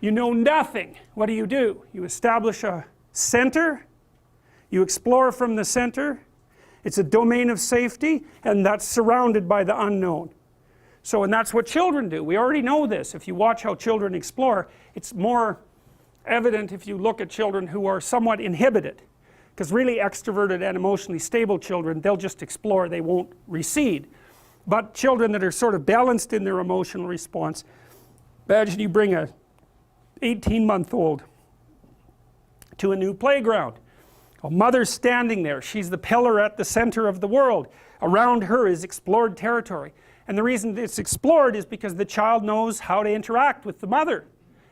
You know nothing. What do? You establish a center, you explore from the center, it's a domain of safety, and that's surrounded by the unknown. So, and that's what children do. We already know this. If you watch how children explore, it's more evident if you look at children who are somewhat inhibited. Because really extroverted and emotionally stable children, they'll just explore, they won't recede. But children that are sort of balanced in their emotional response, imagine you bring a 18-month-old to a new playground. A mother's standing there, she's the pillar at the center of the world. Around her is explored territory. And the reason it's explored is because the child knows how to interact with the mother.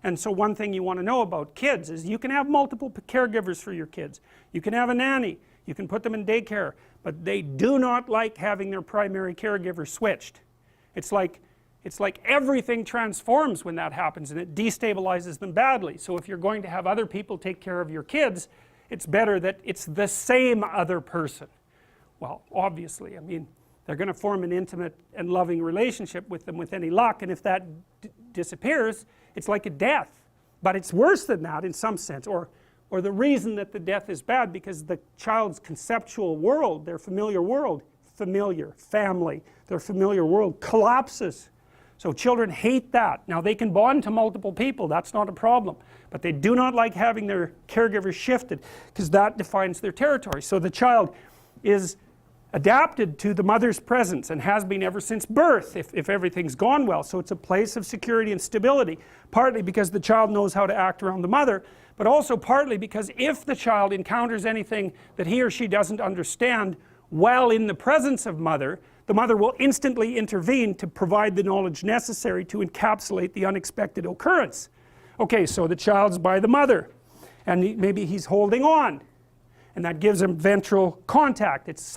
And so one thing you want to know about kids is you can have multiple caregivers for your kids. You can have a nanny, you can put them in daycare, but they do not like having their primary caregiver switched. It's like everything transforms when that happens, and it destabilizes them badly. So if you're going to have other people take care of your kids, it's better that it's the same other person. Well, obviously, I mean, they're going to form an intimate and loving relationship with them with any luck, and if that disappears, it's like a death. But it's worse than that in some sense, or the reason that the death is bad, because the child's conceptual world, their familiar world, family, their familiar world collapses. So children hate that. Now they can bond to multiple people, that's not a problem, but they do not like having their caregivers shifted, because that defines their territory. So the child is adapted to the mother's presence and has been ever since birth if everything's gone well. So it's a place of security and stability, partly because the child knows how to act around the mother, but also partly because if the child encounters anything that he or she doesn't understand while in the presence of mother, the mother will instantly intervene to provide the knowledge necessary to encapsulate the unexpected occurrence. Okay, so the child's by the mother, and maybe he's holding on, and that gives him ventral contact. It's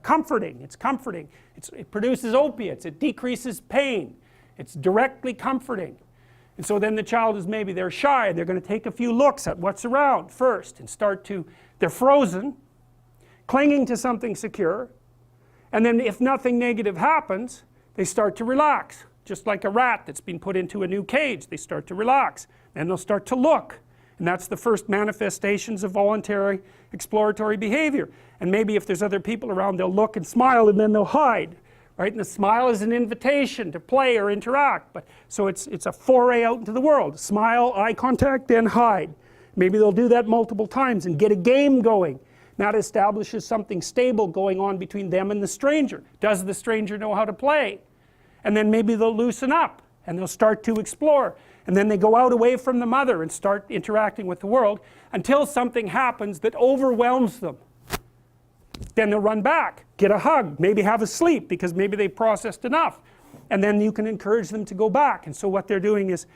comforting, it produces opiates, it decreases pain, it's directly comforting. And so then the child is, maybe they're shy, they're going to take a few looks at what's around first and they're frozen, clinging to something secure, and then if nothing negative happens, they start to relax, just like a rat that's been put into a new cage. They start to relax, then they'll start to look. And that's the first manifestations of voluntary exploratory behavior. And maybe if there's other people around, they'll look and smile, and then they'll hide, right? And the smile is an invitation to play or interact. But so it's a foray out into the world. Smile, eye contact, then hide. Maybe they'll do that multiple times and get a game going. That establishes something stable going on between them and the stranger. Does the stranger know how to play? And then maybe they'll loosen up and they'll start to explore. And then they go out away from the mother and start interacting with the world until something happens that overwhelms them. Then they'll run back, get a hug, maybe have a sleep because maybe they processed enough. And then you can encourage them to go back. And so what they're doing is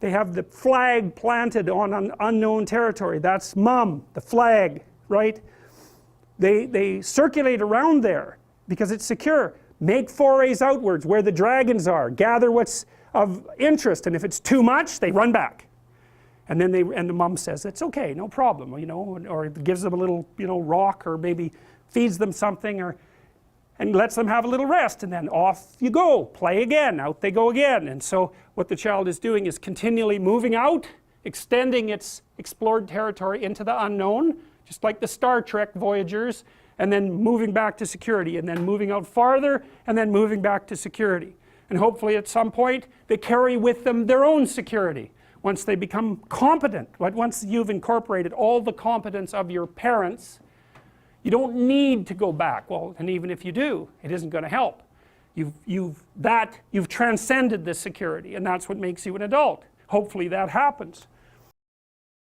they have the flag planted on an unknown territory. That's mom, the flag, right? They circulate around there because it's secure. Make forays outwards where the dragons are. Gather what's of interest, and if it's too much, they run back. And then the mom says, it's okay, no problem, you know, or gives them a little, you know, rock, or maybe feeds them something, and lets them have a little rest, and then off you go, play again, out they go again. And so what the child is doing is continually moving out, extending its explored territory into the unknown, just like the Star Trek Voyagers, and then moving back to security, and then moving out farther, and then moving back to security. And hopefully at some point they carry with them their own security. Once they become competent, once you've incorporated all the competence of your parents, you don't need to go back. Well, and even if you do, it isn't going to help. You've transcended the security, and that's what makes you an adult. Hopefully that happens.